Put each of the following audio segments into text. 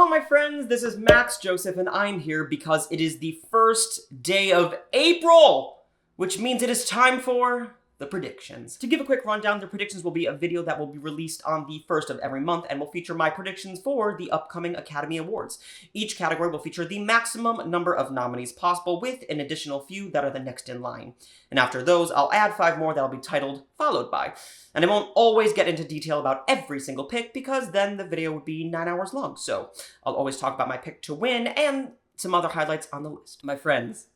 Shalom, my friends, this is Max Joseph, and I'm here because it is the first day of April, which means it is time for the predictions. To give a quick rundown, the predictions will be a video that will be released on the 1st of every month and will feature my predictions for the upcoming Academy Awards. Each category will feature the maximum number of nominees possible with an additional few that are the next in line. And after those, I'll add 5 more that'll be titled Followed By. And I won't always get into detail about every single pick because then the video would be 9 hours long. So I'll always talk about my pick to win and some other highlights on the list. My friends,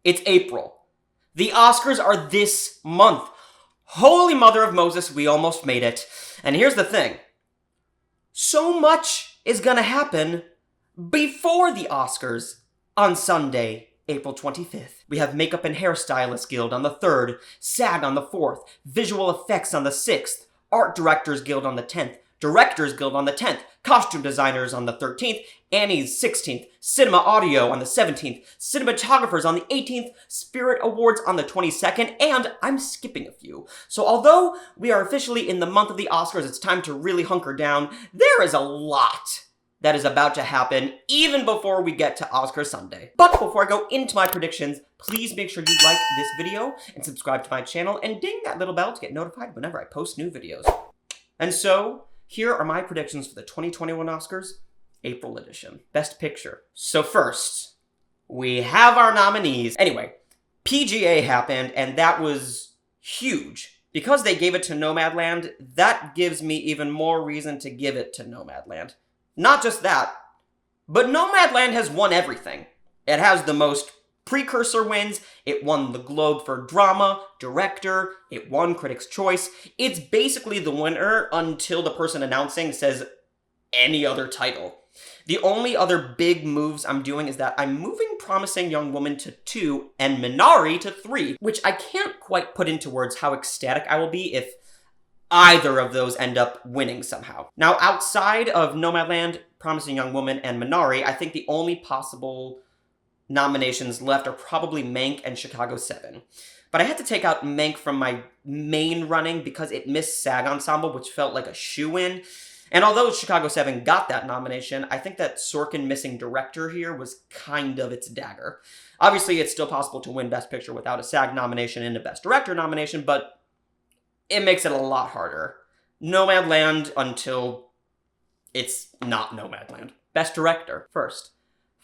it's April. The Oscars are this month. Holy Mother of Moses, we almost made it. And here's the thing. So much is gonna happen before the Oscars on Sunday, April 25th. We have Makeup and Hairstylist Guild on the 3rd, SAG on the 4th, Visual Effects on the 6th, Art Directors Guild on the 10th, Directors Guild on the 10th, Costume Designers on the 13th, Annie's 16th, Cinema Audio on the 17th, Cinematographers on the 18th, Spirit Awards on the 22nd, and I'm skipping a few. So although we are officially in the month of the Oscars, it's time to really hunker down, there is a lot that is about to happen even before we get to Oscar Sunday. But before I go into my predictions, please make sure you like this video and subscribe to my channel and ding that little bell to get notified whenever I post new videos. And so, here are my predictions for the 2021 Oscars, April edition. Best Picture. So first, we have our nominees. Anyway, PGA happened, and that was huge. Because they gave it to Nomadland, that gives me even more reason to give it to Nomadland. Not just that, but Nomadland has won everything. It has the most precursor wins, it won the Globe for Drama, Director, it won Critics' Choice. It's basically the winner until the person announcing says any other title. The only other big moves I'm doing is that I'm moving Promising Young Woman to 2 and Minari to 3, which I can't quite put into words how ecstatic I will be if either of those end up winning somehow. Now, outside of Nomadland, Promising Young Woman, and Minari, I think the only possible nominations left are probably Mank and Chicago 7. But I had to take out Mank from my main running because it missed SAG Ensemble, which felt like a shoo-in. And although Chicago 7 got that nomination, I think that Sorkin missing director here was kind of its dagger. Obviously, it's still possible to win Best Picture without a SAG nomination and a Best Director nomination, but it makes it a lot harder. Nomadland until it's not Nomadland. Best Director, first.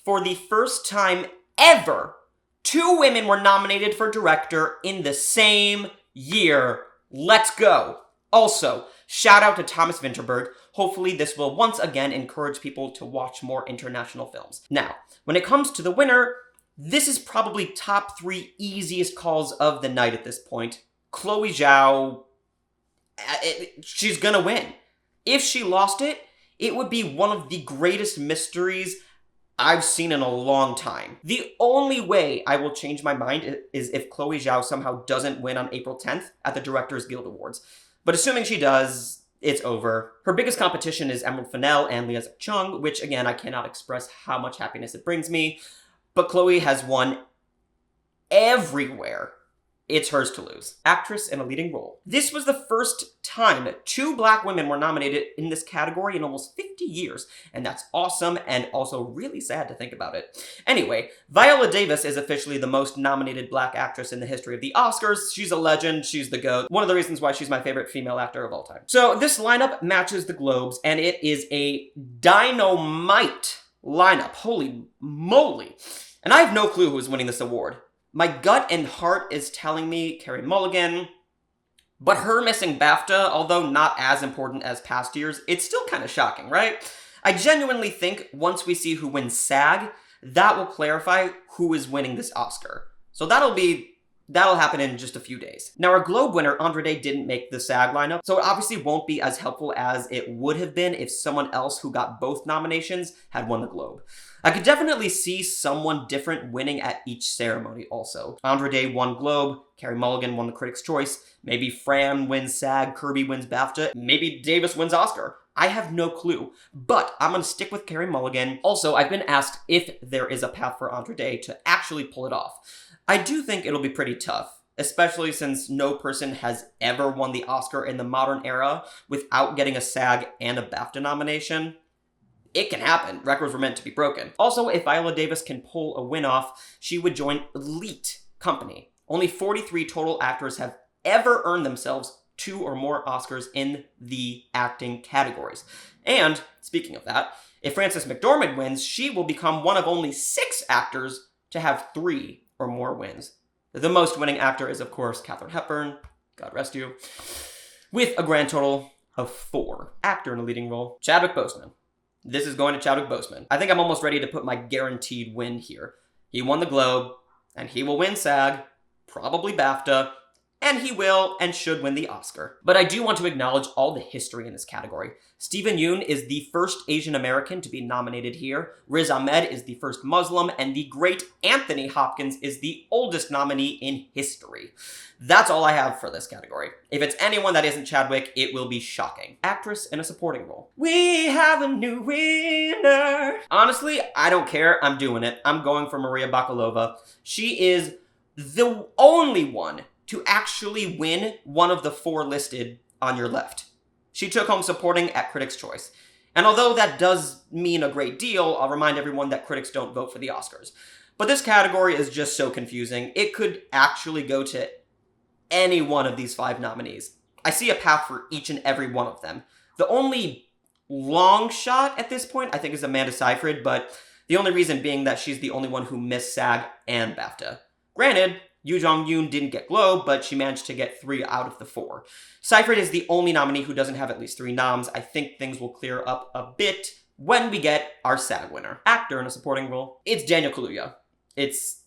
For the first time ever, 2 women were nominated for director in the same year. Let's go. Also, shout out to Thomas Vinterberg. Hopefully this will once again encourage people to watch more international films. Now, when it comes to the winner, this is probably top 3 easiest calls of the night at this point. Chloe Zhao, she's gonna win. If she lost it, it would be one of the greatest mysteries I've seen in a long time. The only way I will change my mind is if Chloe Zhao somehow doesn't win on April 10th at the Directors Guild Awards. But assuming she does, it's over. Her biggest competition is Emerald Fennell and Lia Chung, which again, I cannot express how much happiness it brings me. But Chloe has won everywhere. It's hers to lose. Actress in a leading role. This was the first time 2 black women were nominated in this category in almost 50 years, and that's awesome and also really sad to think about it. Anyway, Viola Davis is officially the most nominated black actress in the history of the Oscars. She's a legend, she's the GOAT. One of the reasons why she's my favorite female actor of all time. So this lineup matches the Globes, and it is a dynamite lineup. Holy moly. And I have no clue who's winning this award. My gut and heart is telling me Carey Mulligan, but her missing BAFTA, although not as important as past years, it's still kind of shocking, right? I genuinely think once we see who wins SAG, that will clarify who is winning this Oscar. So that'll happen in just a few days. Now, our Globe winner, Andra Day, didn't make the SAG lineup, so it obviously won't be as helpful as it would have been if someone else who got both nominations had won the Globe. I could definitely see someone different winning at each ceremony also. Andra Day won Globe, Carey Mulligan won the Critics' Choice, maybe Fran wins SAG, Kirby wins BAFTA, maybe Davis wins Oscar. I have no clue, but I'm gonna stick with Carey Mulligan. Also, I've been asked if there is a path for Andra Day to actually pull it off. I do think it'll be pretty tough, especially since no person has ever won the Oscar in the modern era without getting a SAG and a BAFTA nomination. it can happen. Records were meant to be broken. Also, if Viola Davis can pull a win off, she would join elite company. Only 43 total actors have ever earned themselves 2 or more Oscars in the acting categories. And, speaking of that, if Frances McDormand wins, she will become one of only 6 actors to have 3 or more wins. The most winning actor is, of course, Katharine Hepburn, God rest you, with a grand total of 4. Actor in a leading role, Chadwick Boseman. This is going to Chadwick Boseman. I think I'm almost ready to put my guaranteed win here. He won the Globe, and he will win SAG, probably BAFTA, and he will and should win the Oscar. But I do want to acknowledge all the history in this category. Stephen Yeun is the first Asian American to be nominated here, Riz Ahmed is the first Muslim, and the great Anthony Hopkins is the oldest nominee in history. That's all I have for this category. If it's anyone that isn't Chadwick, it will be shocking. Actress in a supporting role. We have a new winner. Honestly, I don't care. I'm doing it. I'm going for Maria Bakalova. She is the only one to actually win one of the 4 listed on your left. She took home supporting at Critics' Choice. And although that does mean a great deal, I'll remind everyone that critics don't vote for the Oscars. But this category is just so confusing. It could actually go to any one of these 5 nominees. I see a path for each and every one of them. The only long shot at this point, I think, is Amanda Seyfried, but the only reason being that she's the only one who missed SAG and BAFTA. Granted, Yoo Jong-yoon didn't get Globe, but she managed to get 3 out of the 4. Seyfried is the only nominee who doesn't have at least 3 noms. I think things will clear up a bit when we get our SAG winner. Actor in a supporting role, it's Daniel Kaluuya. It's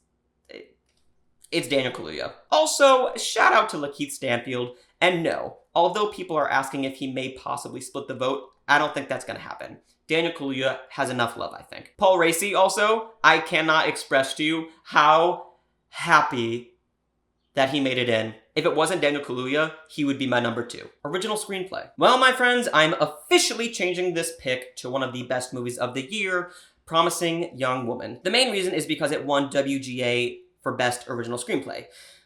Daniel Kaluuya. Also, shout out to Lakeith Stanfield, and no, although people are asking if he may possibly split the vote, I don't think that's gonna happen. Daniel Kaluuya has enough love, I think. Paul Raci also, I cannot express to you how happy that he made it in. If it wasn't Daniel Kaluuya, he would be my number 2. Original screenplay. Well, my friends, I'm officially changing this pick to one of the best movies of the year, Promising Young Woman. The main reason is because it won WGA for Best Original Screenplay.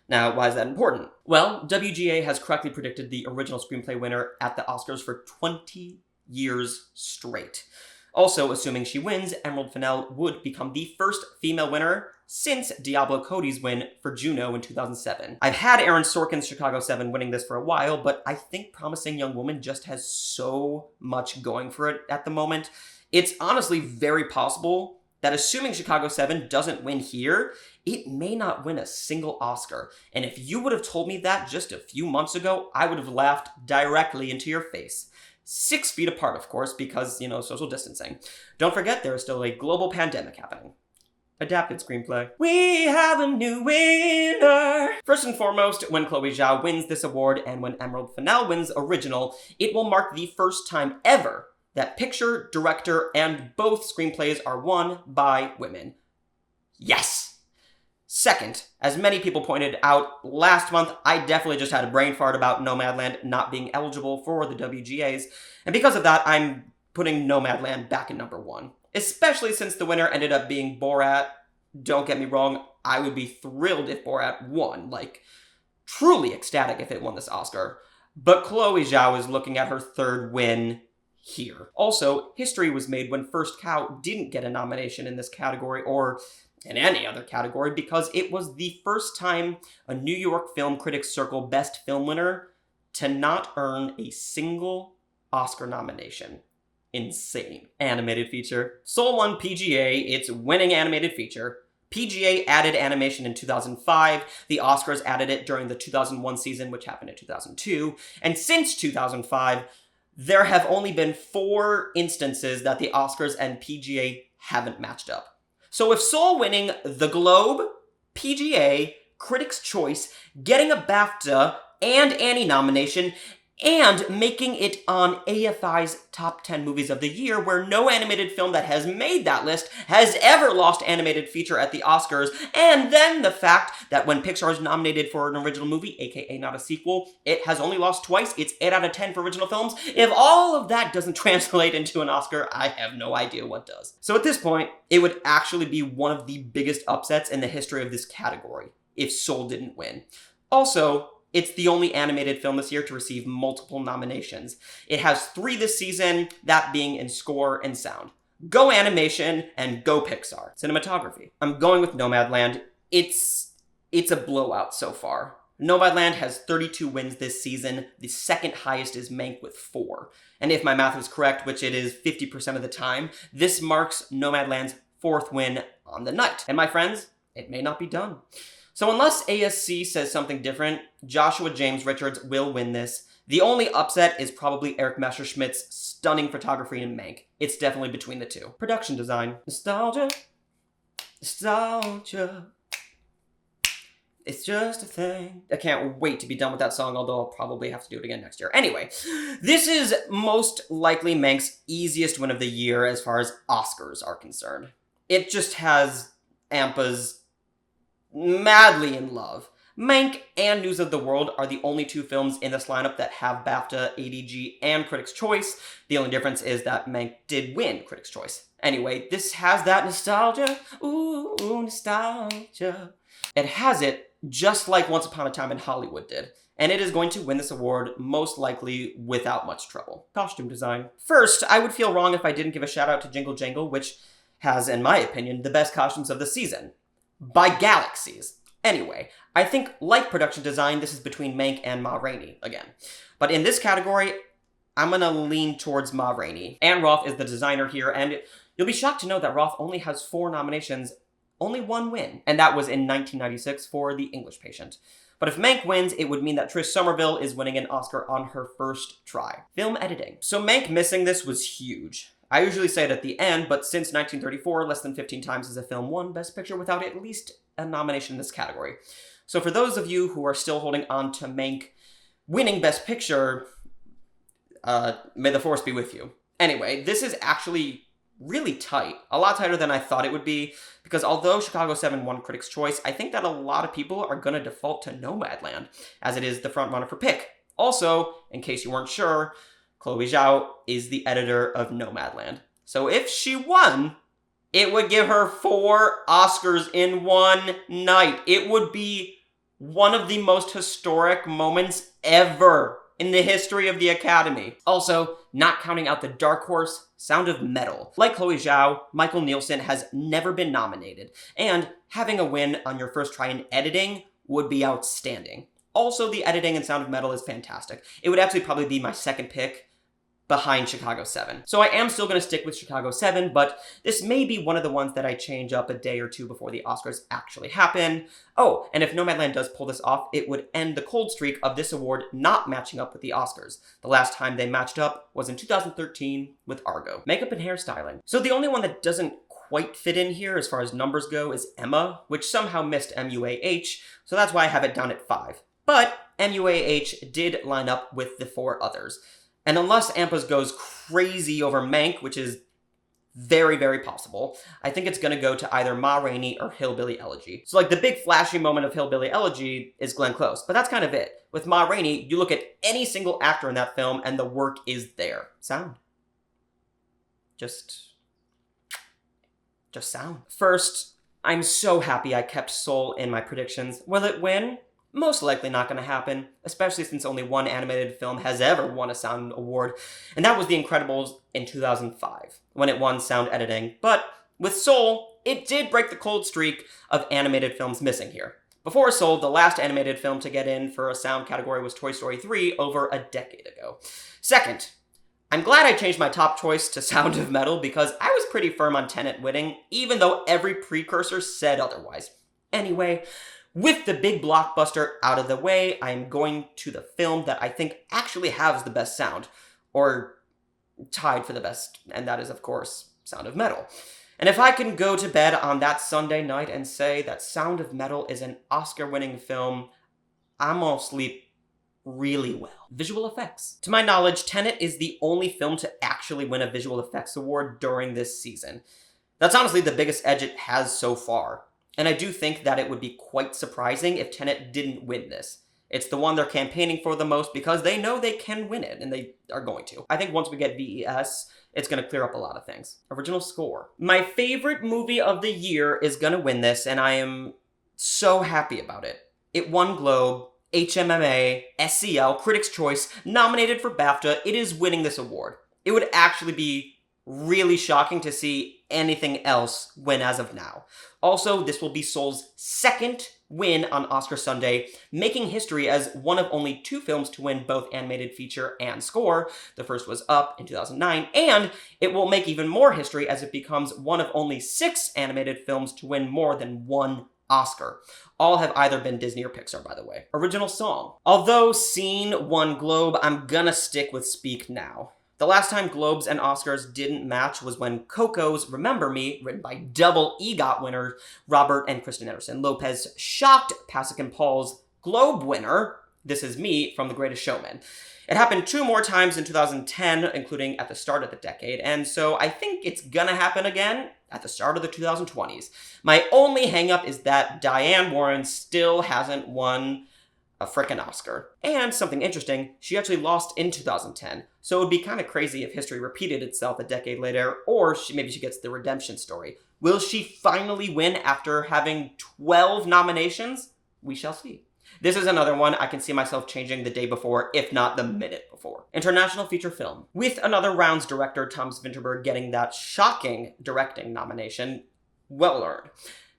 Now, why is that important? Well, WGA has correctly predicted the Original Screenplay winner at the Oscars for 20 years straight. Also, assuming she wins, Emerald Fennell would become the first female winner since Diablo Cody's win for Juno in 2007. I've had Aaron Sorkin's Chicago 7 winning this for a while, but I think Promising Young Woman just has so much going for it at the moment. It's honestly very possible that assuming Chicago 7 doesn't win here, it may not win a single Oscar. And if you would have told me that just a few months ago, I would have laughed directly into your face. 6 feet apart, of course, because, social distancing. Don't forget, there is still a global pandemic happening. Adapted screenplay. We have a new winner! First and foremost, when Chloe Zhao wins this award and when Emerald Fennell wins original, it will mark the first time ever that picture, director, and both screenplays are won by women. Yes! Second, as many people pointed out last month, I definitely just had a brain fart about Nomadland not being eligible for the WGAs, and because of that, I'm putting Nomadland back in number 1. Especially since the winner ended up being Borat. Don't get me wrong, I would be thrilled if Borat won, truly ecstatic if it won this Oscar. But Chloe Zhao is looking at her 3rd win here. Also, history was made when First Cow didn't get a nomination in this category, or in any other category, because it was the first time a New York Film Critics Circle Best Film winner to not earn a single Oscar nomination. Insane. Animated feature. Soul won PGA, its winning animated feature. PGA added animation in 2005, the Oscars added it during the 2001 season, which happened in 2002, and since 2005, there have only been 4 instances that the Oscars and PGA haven't matched up. So if Soul winning the Globe, PGA, Critics' Choice, getting a BAFTA and Annie nomination, and making it on AFI's top 10 movies of the year, where no animated film that has made that list has ever lost animated feature at the Oscars, and then the fact that when Pixar is nominated for an original movie, aka not a sequel, it has only lost twice, it's 8 out of 10 for original films. If all of that doesn't translate into an Oscar, I have no idea what does. So at this point, it would actually be one of the biggest upsets in the history of this category, if Soul didn't win. Also, it's the only animated film this year to receive multiple nominations. It has 3 this season, that being in score and sound. Go animation and go Pixar. Cinematography. I'm going with Nomadland. It's a blowout so far. Nomadland has 32 wins this season. The second highest is Mank with 4. And if my math is correct, which it is 50% of the time, this marks Nomadland's 4th win on the night. And my friends, it may not be done. So unless ASC says something different, Joshua James Richards will win this. The only upset is probably Eric Messerschmitt's stunning photography in Mank. It's definitely between the two. Production design. Nostalgia. Nostalgia. It's just a thing. I can't wait to be done with that song, although I'll probably have to do it again next year. Anyway, this is most likely Mank's easiest win of the year as far as Oscars are concerned. It just has Ampa's madly in love. Mank and News of the World are the only 2 films in this lineup that have BAFTA, ADG, and Critics' Choice. The only difference is that Mank did win Critics' Choice. Anyway, this has that nostalgia. Ooh, nostalgia. It has it just like Once Upon a Time in Hollywood did. And it is going to win this award most likely without much trouble. Costume design. First, I would feel wrong if I didn't give a shout out to Jingle Jangle, which has, in my opinion, the best costumes of the season. By galaxies. Anyway, I think, like production design, this is between Mank and Ma Rainey again. But in this category, I'm gonna lean towards Ma Rainey. Anne Roth is the designer here, and you'll be shocked to know that Roth only has 4 nominations, only 1 win, and that was in 1996 for The English Patient. But if Mank wins, it would mean that Trish Somerville is winning an Oscar on her first try. Film editing. So Mank missing this was huge. I usually say it at the end, but since 1934, less than 15 times has a film won Best Picture without at least a nomination in this category. So for those of you who are still holding on to Mank winning Best Picture, may the force be with you. Anyway, this is actually really tight. A lot tighter than I thought it would be, because although Chicago 7 won Critics' Choice, I think that a lot of people are going to default to Nomadland, as it is the frontrunner for pick. Also, in case you weren't sure, Chloe Zhao is the editor of Nomadland. So if she won, it would give her 4 Oscars in one night. It would be one of the most historic moments ever in the history of the Academy. Also, not counting out the dark horse, Sound of Metal. Like Chloe Zhao, Michael Nielsen has never been nominated, and having a win on your first try in editing would be outstanding. Also, the editing in Sound of Metal is fantastic. It would actually probably be my second pick behind Chicago 7. So I am still going to stick with Chicago 7, but this may be one of the ones that I change up a day or 2 before the Oscars actually happen. Oh, and if Nomadland does pull this off, it would end the cold streak of this award not matching up with the Oscars. The last time they matched up was in 2013 with Argo. Makeup and hairstyling. So the only one that doesn't quite fit in here as far as numbers go is Emma, which somehow missed MUAH, so that's why I have it down at 5. But MUAH did line up with the 4 others. And unless Ampas goes crazy over Mank, which is very, very possible, I think it's going to go to either Ma Rainey or Hillbilly Elegy. So like the big flashy moment of Hillbilly Elegy is Glenn Close, but that's kind of it. With Ma Rainey, you look at any single actor in that film and the work is there. Sound. Just sound. First, I'm so happy I kept Soul in my predictions. Will it win? Most likely not going to happen, especially since only one animated film has ever won a sound award, and that was The Incredibles in 2005, when it won sound editing. But with Soul, it did break the cold streak of animated films missing here. Before Soul, the last animated film to get in for a sound category was Toy Story 3 over a decade ago. Second, I'm glad I changed my top choice to Sound of Metal because I was pretty firm on Tenet winning, even though every precursor said otherwise. Anyway, with the big blockbuster out of the way, I'm going to the film that I think actually has the best sound, or tied for the best, and that is, of course, Sound of Metal. And if I can go to bed on that Sunday night and say that Sound of Metal is an Oscar-winning film, I'm gonna sleep really well. Visual effects. To my knowledge, Tenet is the only film to actually win a visual effects award during this season. That's honestly the biggest edge it has so far. And I do think that it would be quite surprising if Tenet didn't win this. It's the one they're campaigning for the most because they know they can win it, and they are going to. I think once we get VES, it's going to clear up a lot of things. Original score. My favorite movie of the year is going to win this, and I am so happy about it. It won Globe, HMMA, SCL, Critics' Choice, nominated for BAFTA. It is winning this award. It would actually be really shocking to see anything else win as of now. Also, this will be Seoul's second win on Oscar Sunday, making history as one of only 2 films to win both animated feature and score. The first was Up in 2009, and it will make even more history as it becomes one of only 6 animated films to win more than 1 Oscar. All have either been Disney or Pixar, by the way. Original song. Although Scene won Globe, I'm gonna stick with Speak Now. The last time Globes and Oscars didn't match was when Coco's Remember Me, written by double EGOT winners Robert and Kristen Anderson Lopez, shocked Pasek and Paul's Globe winner, This Is Me, from The Greatest Showman. It happened 2 more times in 2010, including at the start of the decade, and so I think it's gonna happen again at the start of the 2020s. My only hangup is that Diane Warren still hasn't won a frickin' Oscar. And something interesting, she actually lost in 2010, so it would be kind of crazy if history repeated itself a decade later, or maybe she gets the redemption story. Will she finally win after having 12 nominations? We shall see. This is another one I can see myself changing the day before, if not the minute before. International feature film. With Another Round's director Thomas Vinterberg getting that shocking directing nomination, well earned.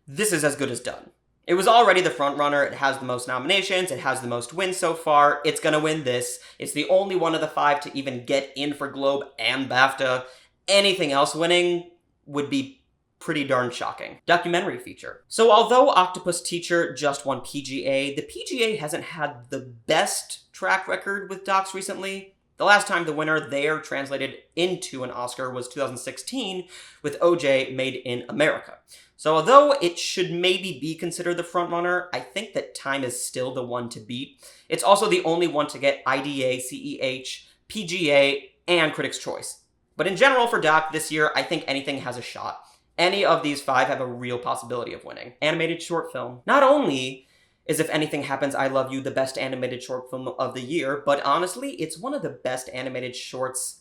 This is as good as done. It was already the frontrunner, it has the most nominations, it has the most wins so far, it's gonna win this. It's the only one of the 5 to even get in for Globe and BAFTA. Anything else winning would be pretty darn shocking. Documentary feature. So although Octopus Teacher just won PGA, the PGA hasn't had the best track record with docs recently. The last time the winner there translated into an Oscar was 2016 with OJ Made in America. So although it should maybe be considered the frontrunner, I think that Time is still the one to beat. It's also the only one to get IDA, CEH, PGA, and Critics' Choice. But in general for doc this year, I think anything has a shot. Any of these 5 have a real possibility of winning. Animated short film. Not only is If Anything Happens, I Love You the best animated short film of the year, but honestly, it's one of the best animated shorts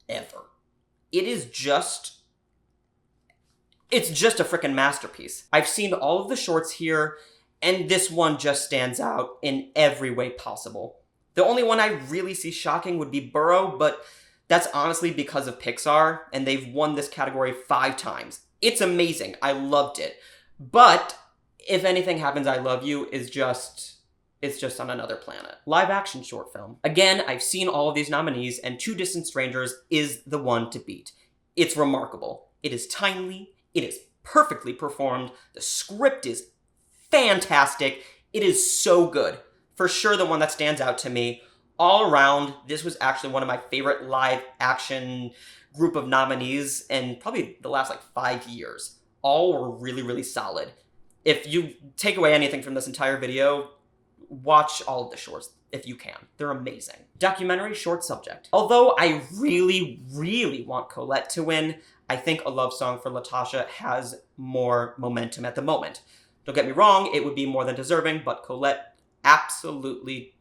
ever. It's just a freaking masterpiece. I've seen all of the shorts here, and this one just stands out in every way possible. The only one I really see shocking would be Burrow, but that's honestly because of Pixar, and they've won this category 5 times. It's amazing. I loved it. But If Anything Happens, I Love You is it's just on another planet. Live action short film. Again, I've seen all of these nominees, and Two Distant Strangers is the one to beat. It's remarkable. It is timely. It is perfectly performed. The script is fantastic. It is so good. For sure the one that stands out to me. All around, this was actually one of my favorite live action group of nominees in probably the last 5 years. All were really, really solid. If you take away anything from this entire video, watch all of the shorts if you can. They're amazing. Documentary short subject. Although I really, really want Colette to win, I think A Love Song for Latasha has more momentum at the moment. Don't get me wrong, it would be more than deserving, but Colette absolutely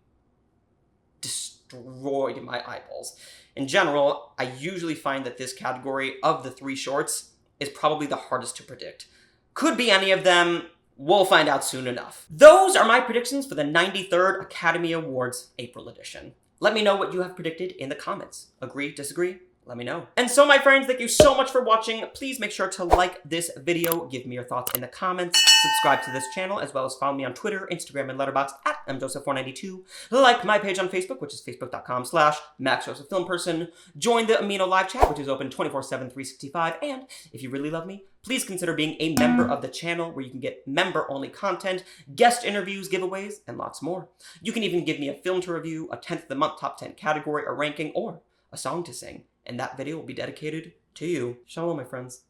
destroyed my eyeballs. In general, I usually find that this category of the 3 shorts is probably the hardest to predict. Could be any of them. We'll find out soon enough. Those are my predictions for the 93rd Academy Awards April edition. Let me know what you have predicted in the comments. Agree, disagree? Let me know. And so my friends, thank you so much for watching. Please make sure to like this video, give me your thoughts in the comments, subscribe to this channel, as well as follow me on Twitter, Instagram, and Letterboxd at mjoseph492. Like my page on Facebook, which is facebook.com/MaxJosephFilmPerson. Join the Amino live chat, which is open 24/7, 365. And if you really love me, please consider being a member of the channel, where you can get member-only content, guest interviews, giveaways, and lots more. You can even give me a film to review, a 10th of the month top 10 category, a ranking, or a song to sing. And that video will be dedicated to you. Shalom, my friends.